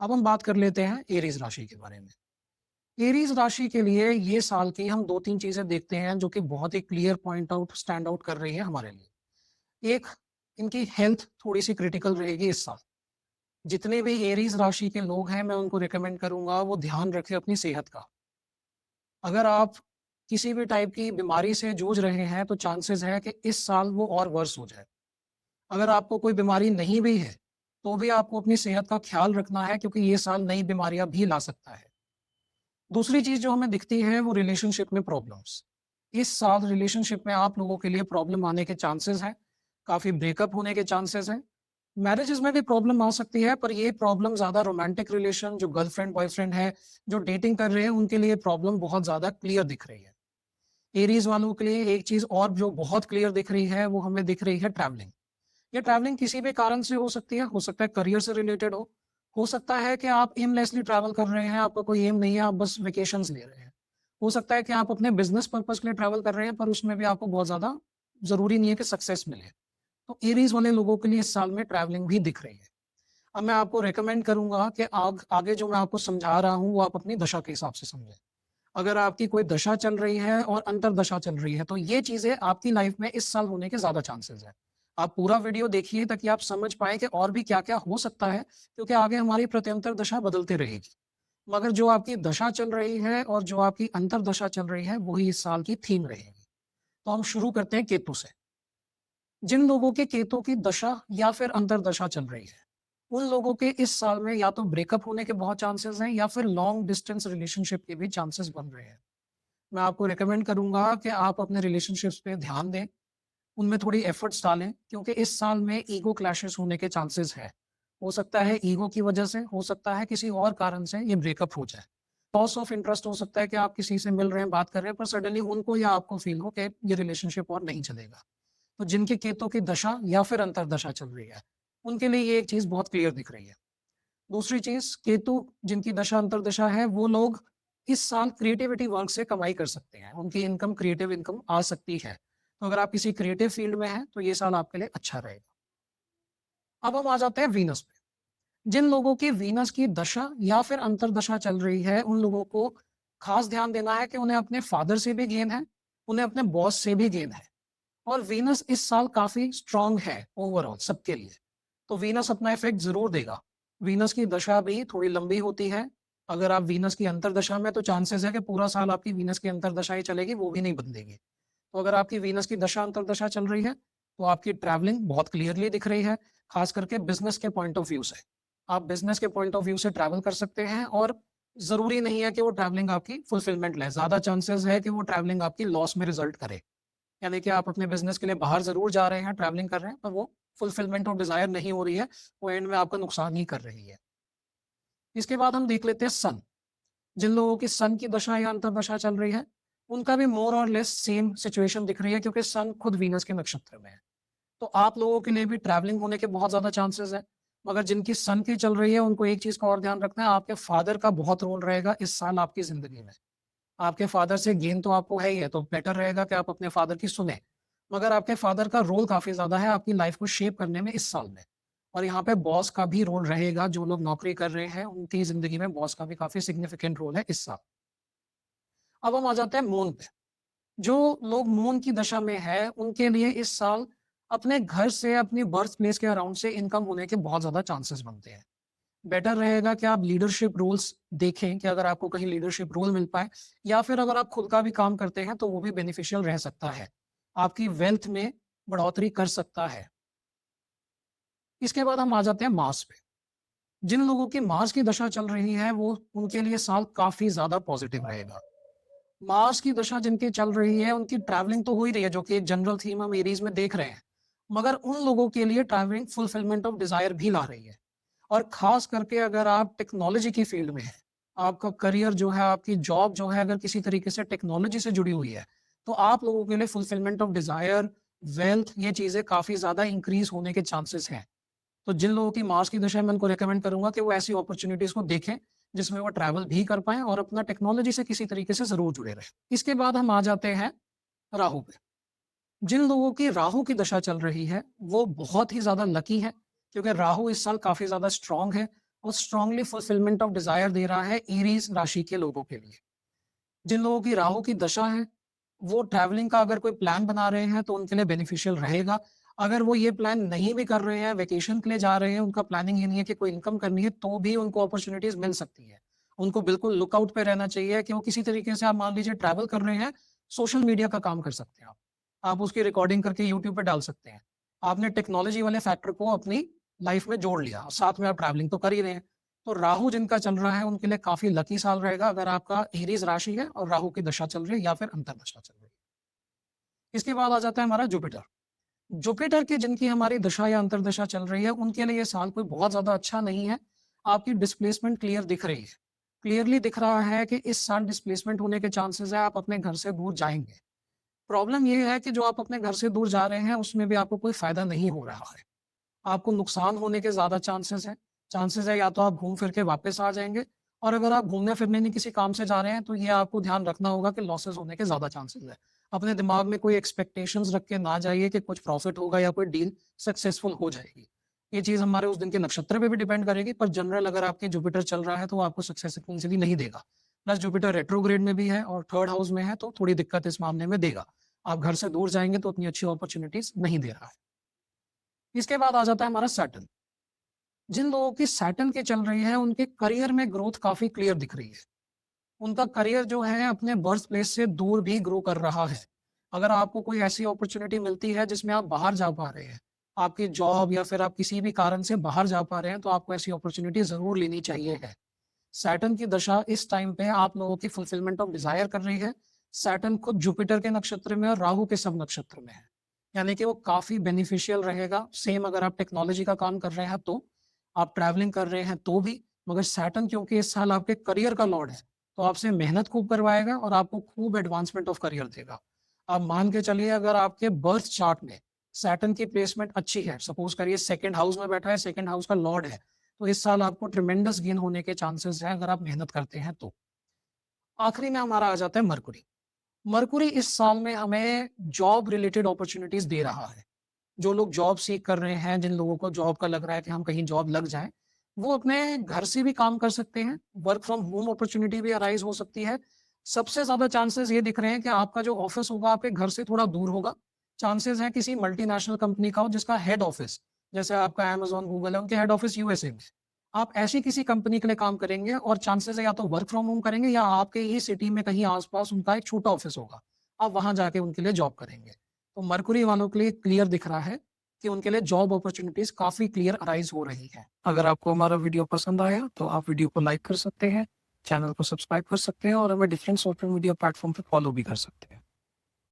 अब हम बात कर लेते हैं एरीज़ राशि के बारे में। एरीज़ राशि के लिए ये साल की हम 2-3 चीज़ें देखते हैं जो कि बहुत ही clear point out stand out कर रही है हमारे लिए। एक, इनकी हेल्थ थोड़ी-सी क्रिटिकल रहेगी इस साल। जितने भी एरीज़ राशि के लोग हैं मैं उनको रिकमेंड करूँगा वो ध्यान रखें अपनी सेहत का। अगर आप किसी भी टाइप की बीमारी से जूझ रहे हैं तो चांसेस है कि इस साल वो और वर्स हो जाए। अगर आपको कोई बीमारी नहीं भी है, तो भी आपको अपनी सेहत का ख़्याल रखना है क्योंकि ये साल नई बीमारियाँ भी ला सकता है। दूसरी चीज़ जो हमें दिखती है वो रिलेशनशिप में प्रॉब्लम्स। इस साल रिलेशनशिप में आप लोगों के लिए प्रॉब्लम आने के चांसेस हैं, काफ़ी ब्रेकअप होने के चांसेस हैं। मैरिजेज़ में भी प्रॉब्लम आ सकती है पर ये प्रॉब्लम ज़्यादा रोमांटिक रिलेशन जो गर्लफ्रेंड बॉयफ्रेंड है, जो डेटिंग कर रहे हैं उनके लिए प्रॉब्लम बहुत ज़्यादा क्लियर दिख रही है। एरीज़ वालों के लिए एक चीज़ और जो बहुत क्लियर दिख रही है वो हमें दिख रही है ट्रैवलिंग। ये ट्रैवलिंग किसी भी कारण से हो सकता है करियर से रिलेटेड हो सकता है कि आप एमलेसली ट्रैवल कर रहे हैं, आपका कोई एम नहीं है, आप बस वेकेशंस ले रहे हैं। हो सकता है कि आप अपने बिज़नेस पर्पज़ के लिए ट्रैवल कर रहे हैं, पर उसमें भी आपको बहुत ज़्यादा ज़रूरी नहीं है कि सक्सेस मिले। तो एरीज़ वाले लोगों के लिए इस साल में ट्रैवलिंग भी दिख रही है। अब मैं आपको रिकमेंड करूँगा कि आगे जो मैं आपको समझा रहा हूँ, वो आप अपनी दशा के हिसाब से समझें। अगर आपकी कोई दशा चल रही है और अंतर्दशा चल रही है, तो ये चीज़ें आपकी लाइफ़ में इस साल होने के ज़्यादा चांसेज़ हैं। आप पूरा वीडियो देखिए ताकि आप समझ पाएँ कि और भी क्या-क्या हो सकता है, क्योंकि आगे हमारी प्रत्यंतर दशा बदलती रहेगी। मगर जो आपकी दशा चल रही है और जो आपकी अंतर्दशा चल रही है, वही इस साल की थीम रहेगी। तो हम शुरू करते हैं केतु से। जिन लोगों के केतु की दशा या फिर अंतर्दशा चल रही है, उन लोगों के इस साल में या तो ब्रेकअप होने के बहुत चांसेज़ हैं या फिर लॉन्ग डिस्टेंस रिलेशनशिप के भी चांसेज़ बन रहे हैं। मैं आपको रिकमेंड करूँगा कि आप अपने रिलेशनशिप्स पे ध्यान दें, उनमें थोड़ी एफर्ट्स डालें क्योंकि इस साल में ईगो क्लैशेस होने के चांसेस हैं। हो सकता है ईगो की वजह से, हो सकता है किसी और कारण से ये ब्रेकअप हो जाए। लॉस ऑफ इंटरेस्ट हो सकता है कि आप किसी से मिल रहे हैं, बात कर रहे हैं पर सडनली उनको या आपको फ़ील हो कि ये रिलेशनशिप और नहीं चलेगा। तो जिनके केतु की दशा या फिर अंतर्दशा चल रही है, उनके लिए ये एक चीज़ बहुत क्लियर दिख रही है। दूसरी चीज़ केतु जिनकी दशा अंतर्दशा है वो लोग इस साल क्रिएटिविटी वर्क से कमाई कर सकते हैं। उनकी इनकम क्रिएटिव इनकम आ सकती है। तो अगर आप किसी क्रिएटिव फील्ड में हैं तो ये साल आपके लिए अच्छा रहेगा। अब हम आ जाते हैं वीनस पे। जिन लोगों की वीनस की दशा या फिर अंतर्दशा चल रही है उन लोगों को खास ध्यान देना है कि उन्हें अपने फादर से भी गेन है, उन्हें अपने बॉस से भी गेन है। और वीनस इस साल काफ़ी स्ट्रॉन्ग है ओवरऑल सबके लिए। तो वीनस अपना इफ़ेक्ट ज़रूर देगा। वीनस की दशा भी थोड़ी लंबी होती है। अगर आप वीनस की अंतर्दशा में तो चांसेज़ है कि पूरा साल आपकी वीनस की अंतर्दशा ही चलेगी, वो भी नहीं बदलेगी। तो अगर आपकी वीनस की दशा अंतर्दशा चल रही है, तो आपकी ट्रैवलिंग बहुत क्लियरली दिख रही है, ख़ास करके बिज़नेस के पॉइंट ऑफ व्यू से। आप बिज़नेस के पॉइंट ऑफ व्यू से ट्रैवल कर सकते हैं और ज़रूरी नहीं है कि वो ट्रैवलिंग आपकी फुलफिलमेंट लाए। ज़्यादा चांसेज़ है कि वो ट्रैवलिंग आपकी लॉस में रिज़ल्ट करे। यानी कि आप अपने बिज़नेस के लिए बाहर ज़रूर जा रहे हैं, ट्रैवलिंग कर रहे हैं, पर वो फुलफिलमेंट ऑफ डिज़ायर नहीं हो रही है, वो एंड में आपका नुकसान ही कर रही है। इसके बाद हम देख लेते हैं सन। जिन लोगों की सन की दशा या अंतर्दशा चल रही है, उनका भी मोर और लेस सेम सिचुएशन दिख रही है क्योंकि सन खुद वीनस के नक्षत्र में है। तो आप लोगों के लिए भी ट्रैवलिंग होने के बहुत ज़्यादा चांसेज़ हैं। मगर जिनकी सन की चल रही है, उनको एक चीज़ का और ध्यान रखना है, आपके फादर का बहुत रोल रहेगा इस साल आपकी ज़िंदगी में। आपके फादर से गेन तो आपको है ही है, तो बेटर रहेगा कि आप अपने फादर की सुनें। मगर आपके फादर का रोल काफ़ी ज़्यादा है आपकी लाइफ़ को शेप करने में इस साल में। और यहाँ पे बॉस का भी रोल रहेगा, जो लोग नौकरी कर रहे हैं, उनकी ज़िंदगी में बॉस का भी काफ़ी सिग्निफिकेंट रोल है इस साल। अब हम आ जाते हैं मून पे। जो लोग मून की दशा में हैं, उनके लिए इस साल अपने घर से, अपनी बर्थ प्लेस के अराउंड से इनकम होने के बहुत ज़्यादा चांसेस बनते हैं। बेटर रहेगा कि आप लीडरशिप रोल्स देखें कि अगर आपको कहीं लीडरशिप रोल मिल पाए या फिर अगर आप खुद का भी काम करते हैं तो वो भी बेनिफिशियल रह सकता है। आपकी वेल्थ में बढ़ोतरी कर सकता है। इसके बाद हम आ जाते हैं मार्स पे। जिन लोगों की मार्स की दशा चल रही है वो उनके लिए साल काफ़ी ज़्यादा पॉजिटिव रहेगा। मार्स की दशा जिनकी चल रही है उनकी ट्रैवलिंग तो हो ही रही है जो कि एक जनरल थीम हम एरीज़ में देख रहे हैं। मगर उन लोगों के लिए ट्रैवलिंग फुलफिलमेंट ऑफ डिज़ायर भी ला रही है। और ख़ास करके अगर आप टेक्नोलॉजी की फ़ील्ड में हैं, आपका करियर जो है, आपकी जॉब जो है अगर किसी तरीके से टेक्नोलॉजी से जुड़ी हुई है, तो आप लोगों के लिए फुलफिलमेंट ऑफ डिज़ायर, वेल्थ ये चीज़ें काफ़ी ज़्यादा इंक्रीज़ होने के चांसेस हैं। तो जिन लोगों की मार्स की दशा है मैं उनको रिकमेंड करूँगा कि वो ऐसी अपॉर्च्युनिटीज़ को देखें, जिसमें वो ट्रैवल भी कर पाएँ और अपना टेक्नोलॉजी से किसी तरीके से ज़रूर जुड़े रहें। इसके बाद हम आ जाते हैं राहु पे। जिन लोगों की राहु की दशा चल रही है, वो बहुत ही ज़्यादा लकी हैं, क्योंकि राहु इस साल काफ़ी ज़्यादा स्ट्रॉन्ग है और स्ट्रांगली फुलफिलमेंट ऑफ डिजायर दे रहा है एरीज राशि के लोगों के लिए। जिन लोगों की राहु की दशा है, वो ट्रैवलिंग का अगर कोई प्लान बना रहे हैं तो उनके लिए बेनिफिशियल रहेगा। अगर वो ये प्लान नहीं भी कर रहे हैं, वेकेशन के लिए जा रहे हैं, उनका प्लानिंग ये नहीं है कि कोई इनकम करनी है, तो भी उनको अपॉर्चुनिटीज मिल सकती है। उनको बिल्कुल लुकआउट पे रहना चाहिए कि वो किसी तरीके से, आप मान लीजिए ट्रैवल कर रहे हैं, सोशल मीडिया का काम कर सकते हैं आप। आप उसकी रिकॉर्डिंग करके यूट्यूब पे डाल सकते हैं। आपने टेक्नोलॉजी वाले फैक्टर को अपनी लाइफ में जोड़ लिया, साथ में आप ट्रैवलिंग तो कर ही रहे हैं। तो राहु जिनका चल रहा है उनके लिए काफी लकी साल रहेगा, अगर आपका एरीज राशि है और राहु की दशा चल रही है या फिर अंतर्दशा चल रही है। इसके बाद आ जाता है हमारा जुपिटर। जुपिटर की जिनकी हमारी दशा या अंतर्दशा चल रही है, उनके लिए ये साल कोई बहुत ज्यादा अच्छा नहीं है। आपकी डिस्प्लेसमेंट क्लियर दिख रही है। क्लियरली दिख रहा है कि इस साल डिस्प्लेसमेंट होने के चांसेस है, आप अपने घर से दूर जाएंगे। प्रॉब्लम ये है कि जो आप अपने घर से दूर जा रहे हैं उसमें भी आपको कोई फायदा नहीं हो रहा है। आपको नुकसान होने के ज़्यादा चांसेस हैं। चांसेस है या तो आप घूम फिर के वापस आ जाएँगे, और अगर आप घूमने फिरने नहीं किसी काम से जा रहे हैं तो ये आपको ध्यान रखना होगा कि लॉसेस होने के ज़्यादा चांसेस है। अपने दिमाग में कोई एक्सपेक्टेशंस रख के ना जाइए कि कुछ प्रॉफिट होगा या कोई डील सक्सेसफुल हो जाएगी। ये चीज़ हमारे उस दिन के नक्षत्र पे भी डिपेंड करेगी, पर जनरल अगर आपके जुपिटर चल रहा है तो वो आपको सक्सेस इतनी ईज़िली नहीं देगा। प्लस जुपिटर रेट्रोग्रेड में भी है और 3rd हाउस में है, तो थोड़ी दिक्कत इस मामले में देगा। आप घर से दूर जाएँगे तो उतनी अच्छी अपॉर्च्युनिटीज़ नहीं दे रहा है। इसके बाद आ जाता है हमारा सैटर्न। जिन लोगों की सैटर्न की चल रही है, उनके करियर में ग्रोथ काफ़ी क्लियर दिख रही है। उनका करियर जो है अपने बर्थ प्लेस से दूर भी ग्रो कर रहा है। अगर आपको कोई ऐसी अपॉर्च्युनिटी मिलती है जिसमें आप बाहर जा पा रहे हैं, आपकी जॉब या फिर आप किसी भी कारण से बाहर जा पा रहे हैं, तो आपको ऐसी अपॉर्च्युनिटी ज़रूर लेनी चाहिए है। सैटर्न की दशा इस टाइम पे आप लोगों की फुलफिलमेंट ऑफ डिज़ायर कर रही है। सैटर्न खुद जुपिटर के नक्षत्र में और राहु के सब नक्षत्र में है। यानी कि वो काफ़ी बेनिफिशियल रहेगा। सेम अगर आप टेक्नोलॉजी का काम कर रहे हैं तो, आप ट्रैवलिंग कर रहे हैं तो भी, मगर सैटर्न क्योंकि इस साल आपके करियर का लॉर्ड है, तो आपसे मेहनत खूब करवाएगा और आपको खूब एडवांसमेंट ऑफ करियर देगा। आप मान के चलिए, अगर आपके बर्थ चार्ट में सैटर्न की प्लेसमेंट अच्छी है, सपोज करिए 2nd हाउस में बैठा है, 2nd हाउस का लॉर्ड है, तो इस साल आपको ट्रिमेंडस गेन होने के चांसेस हैं अगर आप मेहनत करते हैं तो। आखिरी में हमारा आ जाता है मरकुरी। मरकुरी इस साल में हमें जॉब रिलेटेड अपॉर्च्युनिटीज दे रहा है। जो लोग जॉब सीख कर रहे हैं, जिन लोगों को जॉब का लग रहा है कि हम कहीं जॉब लग जाए, वो अपने घर से भी काम कर सकते हैं। वर्क फ्रॉम होम अपॉर्च्युनिटी भी अराइज हो सकती है। सबसे ज्यादा चांसेस ये दिख रहे हैं कि आपका जो ऑफिस होगा आपके घर से थोड़ा दूर होगा। चांसेस है किसी मल्टीनेशनल कंपनी का हो जिसका हेड ऑफिस, जैसे आपका अमेजोन, गूगल है, उनके हेड ऑफिस यूएसए में। आप ऐसी किसी कंपनी के लिए काम करेंगे और चांसेस है या तो वर्क फ्रॉम होम करेंगे या आपके ही सिटी में कहीं आसपास उनका एक छोटा ऑफिस होगा। आप वहां जाके उनके लिए जॉब करेंगे। तो मरकुरी वालों के लिए क्लियर दिख रहा है कि उनके लिए जॉब अपॉर्चुनिटीज काफी क्लियर अराइज हो रही है। अगर आपको हमारा वीडियो पसंद आया तो आप वीडियो को लाइक कर सकते हैं, चैनल को सब्सक्राइब कर सकते हैं और हमें डिफरेंट सोशल मीडिया प्लेटफॉर्म पे फॉलो भी कर सकते हैं।